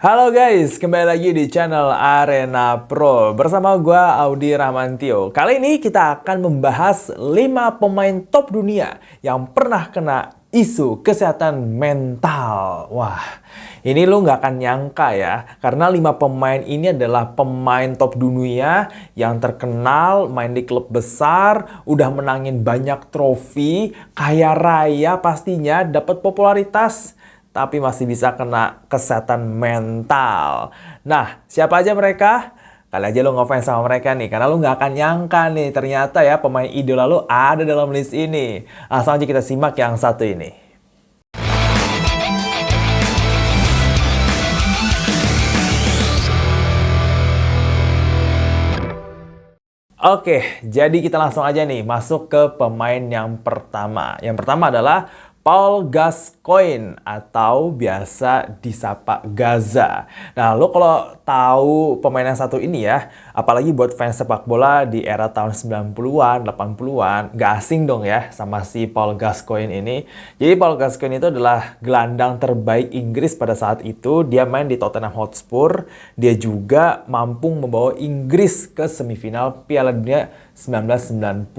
Halo guys, kembali lagi di channel Arena Pro bersama gua Audi Rahmantio. Kali ini kita akan membahas 5 pemain top dunia yang pernah kena isu kesehatan mental. Wah, ini lu nggak akan nyangka ya, karena 5 pemain ini adalah pemain top dunia yang terkenal, main di klub besar, udah menangin banyak trofi, kaya raya pastinya, dapat popularitas, tapi masih bisa kena kesehatan mental. Nah, siapa aja mereka? Kali aja lo ngefans sama mereka nih, karena lo nggak akan nyangka nih, ternyata ya pemain idola lo ada dalam list ini. Langsung aja kita simak yang satu ini. Oke, jadi kita langsung aja nih masuk ke pemain yang pertama. Yang pertama adalah Paul Gascoigne atau biasa disapa Gaza. Nah, lo kalau tahu pemain yang satu ini ya, apalagi buat fans sepak bola di era tahun 90-an, 80-an, gak asing dong ya sama si Paul Gascoigne ini. Jadi Paul Gascoigne itu adalah gelandang terbaik Inggris pada saat itu. Dia main di Tottenham Hotspur. Dia juga mampu membawa Inggris ke semifinal Piala Dunia 1990.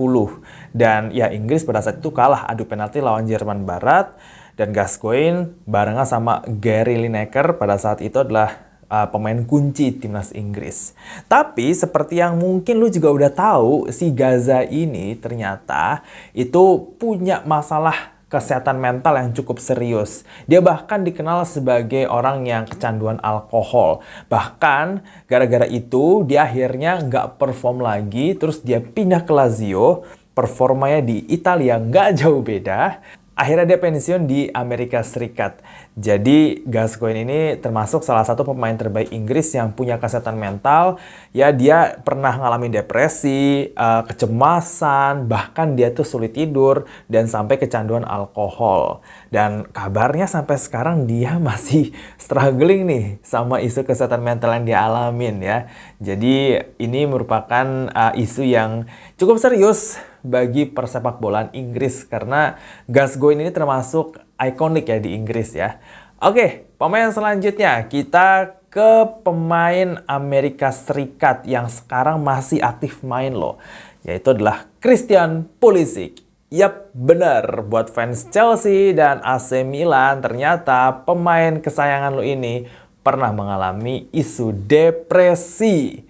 Dan ya Inggris pada saat itu kalah adu penalti lawan Jerman Barat. Dan Gascoigne barengan sama Gary Lineker pada saat itu adalah pemain kunci timnas Inggris. Tapi seperti yang mungkin lu juga udah tahu, si Gaza ini ternyata itu punya masalah kesehatan mental yang cukup serius. Dia bahkan dikenal sebagai orang yang kecanduan alkohol. Bahkan gara-gara itu dia akhirnya nggak perform lagi, terus dia pindah ke Lazio. Performanya di Italia nggak jauh beda. Akhirnya dia pensiun di Amerika Serikat. Jadi Gascoigne ini termasuk salah satu pemain terbaik Inggris yang punya kesehatan mental. Ya dia pernah ngalamin depresi, kecemasan, bahkan dia tuh sulit tidur dan sampai kecanduan alkohol. Dan kabarnya sampai sekarang dia masih struggling nih sama isu kesehatan mental yang dia alamin ya. Jadi ini merupakan isu yang cukup serius bagi persepak bolaan Inggris karena Gascoigne ini termasuk ikonik ya di Inggris ya. Oke, pemain selanjutnya kita ke pemain Amerika Serikat yang sekarang masih aktif main loh, yaitu adalah Christian Pulisic. Yap, bener. Buat fans Chelsea dan AC Milan, ternyata pemain kesayangan lo ini pernah mengalami isu depresi.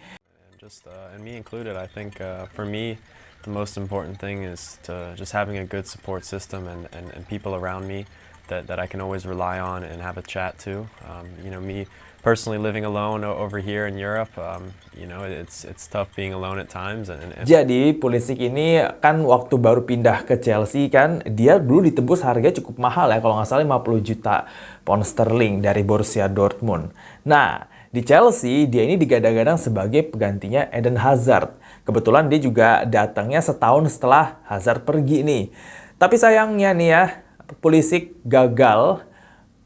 And me included, I think for me, the most important thing is to just having a good support system and people around me that I can always rely on and have a chat to. Me personally living alone over here in Europe, it's tough being alone at times. Jadi Pulisic ini kan waktu baru pindah ke Chelsea kan, dia dulu ditebus harganya cukup mahal ya, kalau nggak salah 50 juta pound sterling dari Borussia Dortmund. Nah, di Chelsea dia ini digadang-gadang sebagai penggantinya Eden Hazard. Kebetulan dia juga datangnya setahun setelah Hazard pergi nih. Tapi sayangnya nih ya, Pulisic gagal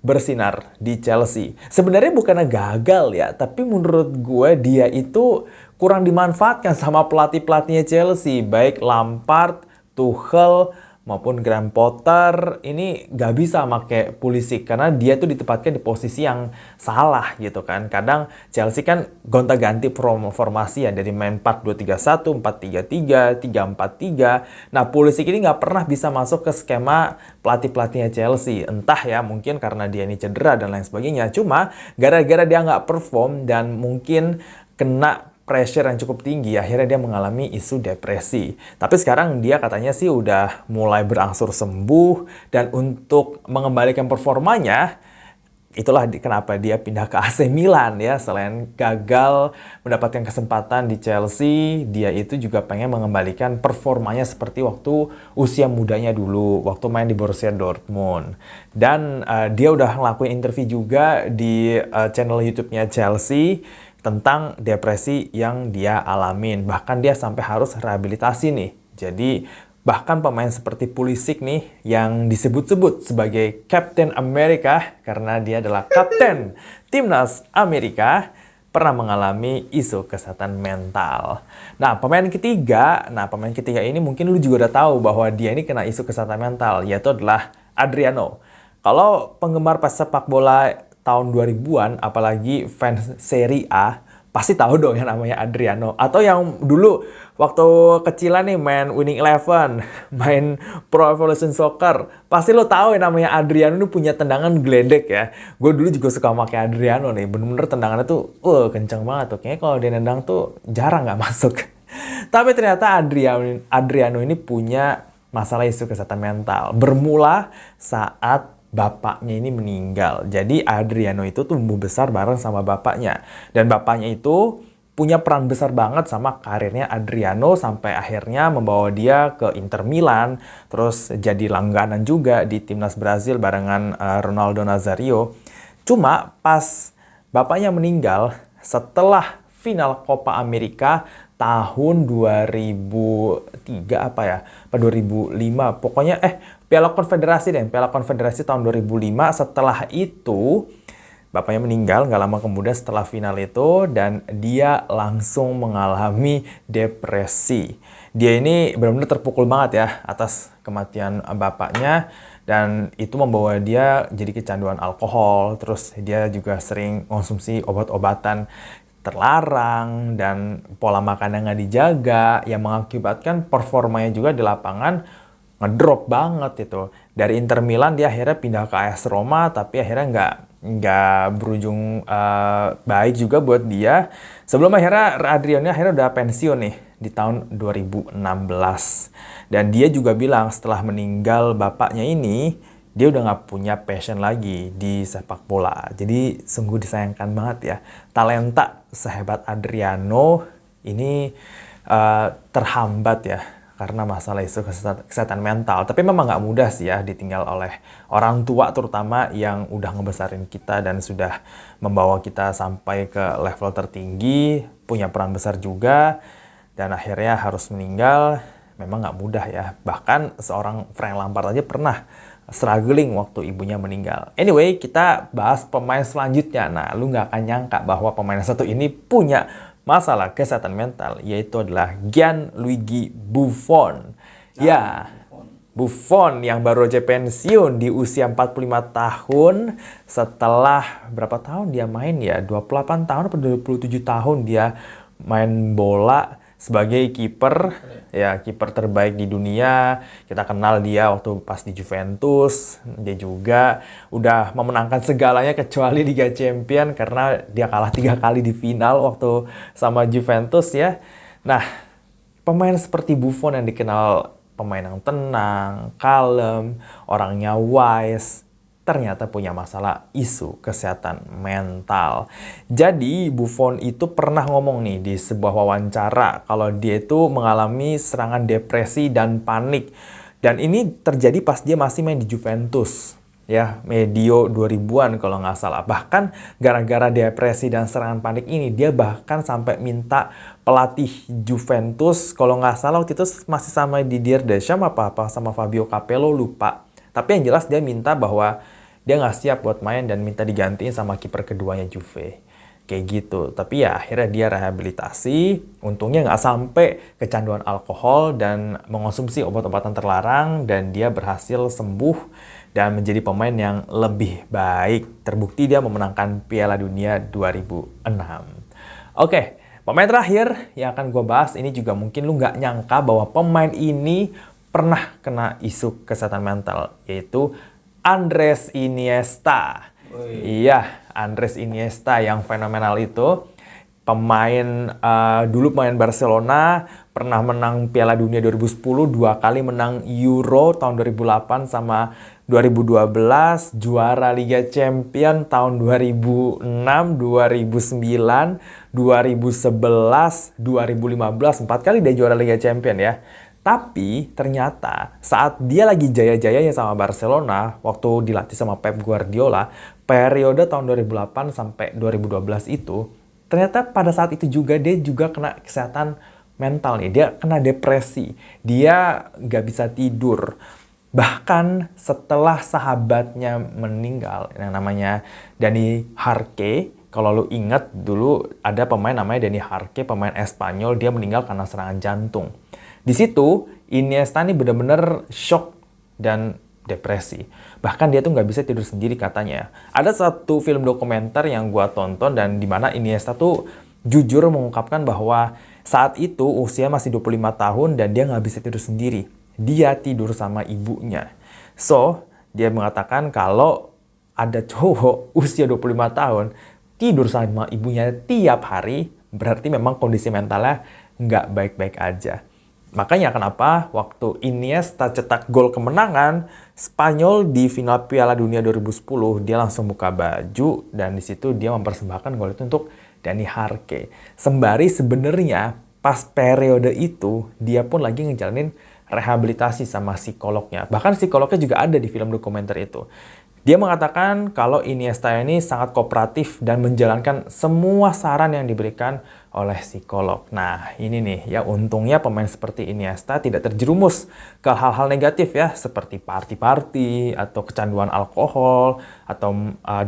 bersinar di Chelsea. Sebenarnya bukannya gagal ya, tapi menurut gue dia itu kurang dimanfaatkan sama pelatih-pelatihnya Chelsea. Baik Lampard, Tuchel, maupun Graham Potter ini gak bisa pakai Pulisic karena dia tuh ditempatkan di posisi yang salah gitu kan. Kadang Chelsea kan gonta-ganti formasi ya, dari main 4-2-3-1, 4-3-3, 3-4-3. Nah, Pulisic ini nggak pernah bisa masuk ke skema pelatih-pelatihnya Chelsea. Entah ya, mungkin karena dia ini cedera dan lain sebagainya. Cuma gara-gara dia nggak perform dan mungkin kena pressure yang cukup tinggi, akhirnya dia mengalami isu depresi. Tapi sekarang dia katanya sih udah mulai berangsur sembuh, dan untuk mengembalikan performanya, itulah kenapa dia pindah ke AC Milan ya. Selain gagal mendapatkan kesempatan di Chelsea, dia itu juga pengen mengembalikan performanya seperti waktu usia mudanya dulu, waktu main di Borussia Dortmund. Dan dia udah ngelakuin interview juga di channel YouTube-nya Chelsea tentang depresi yang dia alamin. Bahkan dia sampai harus rehabilitasi nih. Jadi bahkan pemain seperti Pulisic nih yang disebut-sebut sebagai Captain America karena dia adalah kapten timnas Amerika pernah mengalami isu kesehatan mental. Nah, pemain ketiga ini mungkin lu juga udah tahu bahwa dia ini kena isu kesehatan mental, yaitu adalah Adriano. Kalau penggemar sepak bola tahun 2000-an, apalagi fans Serie A, pasti tahu dong yang namanya Adriano. Atau yang dulu waktu kecilan nih main Winning Eleven, main Pro Evolution Soccer, pasti lo tahu yang namanya Adriano ini punya tendangan geledek ya. Gue dulu juga suka pakai Adriano nih, bener-bener tendangannya tuh kenceng banget tuh. Kayaknya kalau dia nendang tuh jarang nggak masuk. Tapi ternyata Adriano ini punya masalah isu kesehatan mental. Bermula saat bapaknya ini meninggal. Jadi Adriano itu tumbuh besar bareng sama bapaknya. Dan bapaknya itu punya peran besar banget sama karirnya Adriano sampai akhirnya membawa dia ke Inter Milan. Terus jadi langganan juga di timnas Brazil barengan Ronaldo Nazario. Cuma pas bapaknya meninggal setelah final Copa America tahun 2003 apa ya? Apa 2005? Pokoknya Piala Konfederasi deh. Piala Konfederasi tahun 2005. Setelah itu bapaknya meninggal nggak lama kemudian setelah final itu dan dia langsung mengalami depresi. Dia ini benar-benar terpukul banget ya atas kematian bapaknya dan itu membawa dia jadi kecanduan alkohol. Terus dia juga sering konsumsi obat-obatan terlarang dan pola makan yang nggak dijaga yang mengakibatkan performanya juga di lapangan ngedrop banget itu. Dari Inter Milan dia akhirnya pindah ke AS Roma tapi akhirnya nggak berujung baik juga buat dia. Sebelum akhirnya Adriano akhirnya udah pensiun nih di tahun 2016. Dan dia juga bilang setelah meninggal bapaknya ini dia udah nggak punya passion lagi di sepak bola. Jadi sungguh disayangkan banget ya. Talenta sehebat Adriano ini terhambat ya karena masalah isu kesehatan mental. Tapi memang nggak mudah sih ya ditinggal oleh orang tua terutama yang udah ngebesarin kita dan sudah membawa kita sampai ke level tertinggi, punya peran besar juga, dan akhirnya harus meninggal. Memang nggak mudah ya. Bahkan seorang Frank Lampard aja pernah struggling waktu ibunya meninggal. Anyway, kita bahas pemain selanjutnya. Nah, lu nggak akan nyangka bahwa pemain satu ini punya masalah kesehatan mental, yaitu adalah Gianluigi Buffon. Ya, Buffon yang baru aja pensiun di usia 45 tahun setelah berapa tahun dia main ya? 28 tahun atau 27 tahun dia main bola sebagai kiper, ya kiper terbaik di dunia. Kita kenal dia waktu pas di Juventus. Dia juga udah memenangkan segalanya kecuali Liga Champions karena dia kalah 3 kali di final waktu sama Juventus ya. Nah, pemain seperti Buffon yang dikenal pemain yang tenang, kalem, orangnya wise, ternyata punya masalah isu kesehatan mental. Jadi Buffon itu pernah ngomong nih di sebuah wawancara kalau dia itu mengalami serangan depresi dan panik. Dan ini terjadi pas dia masih main di Juventus. Ya, medio 2000-an kalau nggak salah. Bahkan gara-gara depresi dan serangan panik ini, dia bahkan sampai minta pelatih Juventus, kalau nggak salah waktu itu masih sama Didier Deschamps apa sama Fabio Capello, lupa. Tapi yang jelas dia minta bahwa dia nggak siap buat main dan minta digantiin sama kiper keduanya Juve. Kayak gitu. Tapi ya akhirnya dia rehabilitasi. Untungnya nggak sampai kecanduan alkohol dan mengonsumsi obat-obatan terlarang. Dan dia berhasil sembuh dan menjadi pemain yang lebih baik. Terbukti dia memenangkan Piala Dunia 2006. Oke, pemain terakhir yang akan gue bahas ini juga mungkin lu nggak nyangka bahwa pemain ini pernah kena isu kesehatan mental. Yaitu Andres Iniesta. Iya, Andres Iniesta yang fenomenal itu. Pemain, dulu pemain Barcelona, pernah menang Piala Dunia 2010, 2 kali menang Euro tahun 2008 sama 2012, juara Liga Champion tahun 2006, 2009, 2011, 2015, 4 kali dia juara Liga Champion ya. Tapi ternyata saat dia lagi jaya-jayanya sama Barcelona, waktu dilatih sama Pep Guardiola, periode tahun 2008 sampai 2012 itu, ternyata pada saat itu juga dia juga kena kesehatan mental nih. Dia kena depresi, dia nggak bisa tidur. Bahkan setelah sahabatnya meninggal, yang namanya Dani Jarque, kalau lu ingat dulu ada pemain namanya Dani Jarque, pemain Espanyol, dia meninggal karena serangan jantung. Di situ Iniesta nih benar-benar shock dan depresi. Bahkan dia tuh nggak bisa tidur sendiri katanya. Ada satu film dokumenter yang gua tonton dan dimana Iniesta tuh jujur mengungkapkan bahwa saat itu usia masih 25 tahun dan dia nggak bisa tidur sendiri. Dia tidur sama ibunya. So, dia mengatakan kalau ada cowok usia 25 tahun tidur sama ibunya tiap hari, berarti memang kondisi mentalnya nggak baik-baik aja. Makanya kenapa waktu Iniesta cetak gol kemenangan Spanyol di final Piala Dunia 2010, dia langsung buka baju dan di situ dia mempersembahkan gol itu untuk Dani Harke. Sembari sebenarnya pas periode itu dia pun lagi ngejalanin rehabilitasi sama psikolognya. Bahkan psikolognya juga ada di film dokumenter itu. Dia mengatakan kalau Iniesta ini sangat kooperatif dan menjalankan semua saran yang diberikan oleh psikolog. Nah, ini nih ya untungnya pemain seperti Iniesta tidak terjerumus ke hal-hal negatif ya, seperti party-party atau kecanduan alkohol atau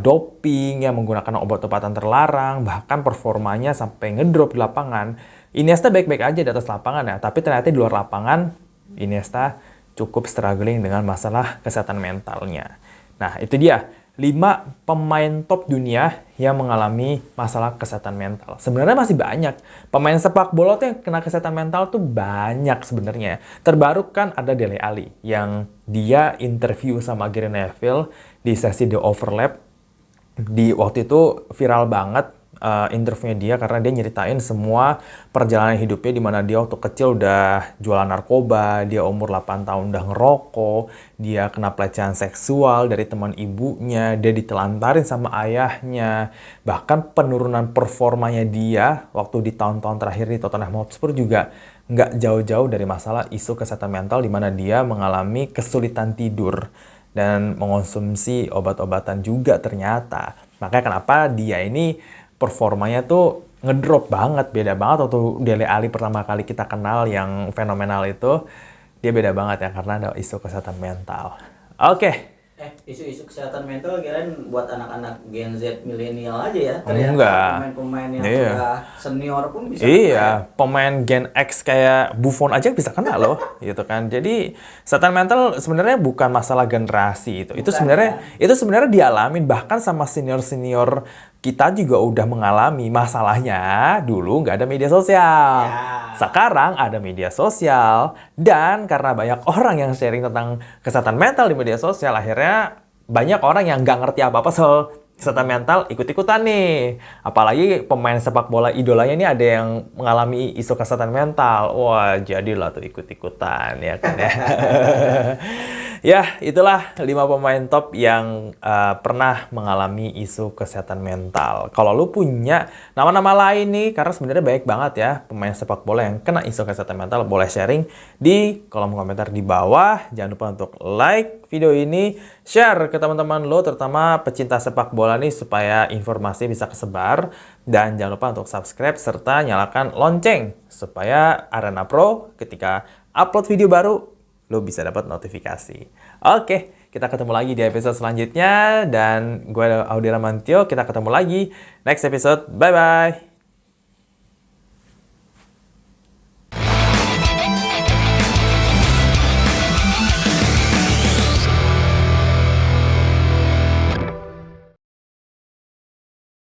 doping yang menggunakan obat-obatan terlarang, bahkan performanya sampai ngedrop di lapangan. Iniesta baik-baik aja di atas lapangan ya, tapi ternyata di luar lapangan Iniesta cukup struggling dengan masalah kesehatan mentalnya. Nah, itu dia 5 pemain top dunia yang mengalami masalah kesehatan mental. Sebenarnya masih banyak. Pemain sepak bola tuh yang kena kesehatan mental tuh banyak sebenarnya. Terbaru kan ada Dele Alli yang dia interview sama Gary Neville di sesi The Overlap. Di waktu itu viral banget interviewnya dia karena dia nyeritain semua perjalanan hidupnya di mana dia waktu kecil udah jualan narkoba, dia umur 8 tahun udah ngerokok, dia kena pelecehan seksual dari teman ibunya, dia ditelantarin sama ayahnya, bahkan penurunan performanya dia waktu di tahun-tahun terakhir di Tottenham Hotspur juga nggak jauh-jauh dari masalah isu kesehatan mental di mana dia mengalami kesulitan tidur dan mengonsumsi obat-obatan juga ternyata. Makanya kenapa dia ini performanya tuh ngedrop banget, beda banget waktu Dele Alli pertama kali kita kenal yang fenomenal itu, dia beda banget ya karena ada isu kesehatan mental. Oke. Isu-isu kesehatan mental kirain buat anak-anak Gen Z milenial aja ya. Enggak. Pemain-pemain yang Iya. udah senior pun bisa. Iya, pemain Gen X kayak Buffon aja bisa kena loh, gitu kan. Jadi kesehatan mental sebenarnya bukan masalah generasi itu. Itu sebenarnya dialamin bahkan sama senior-senior kita juga udah mengalami. Masalahnya dulu nggak ada media sosial. Ya. Sekarang ada media sosial dan karena banyak orang yang sharing tentang kesehatan mental di media sosial, akhirnya banyak orang yang nggak ngerti apa-apa soal kesehatan mental ikut-ikutan nih. Apalagi pemain sepak bola idolanya ini ada yang mengalami isu kesehatan mental. Wah, jadilah tuh ikut-ikutan ya kan ya. Ya, itulah 5 pemain top yang pernah mengalami isu kesehatan mental. Kalau lu punya nama-nama lain nih, karena sebenarnya banyak banget ya pemain sepak bola yang kena isu kesehatan mental, boleh sharing di kolom komentar di bawah. Jangan lupa untuk like video ini, share ke teman-teman lo, terutama pecinta sepak bola nih supaya informasi bisa kesebar. Dan jangan lupa untuk subscribe serta nyalakan lonceng supaya Arena Pro ketika upload video baru lo bisa dapat notifikasi. Oke, kita ketemu lagi di episode selanjutnya dan gue Audi Ramantio, kita ketemu lagi next episode. Bye bye.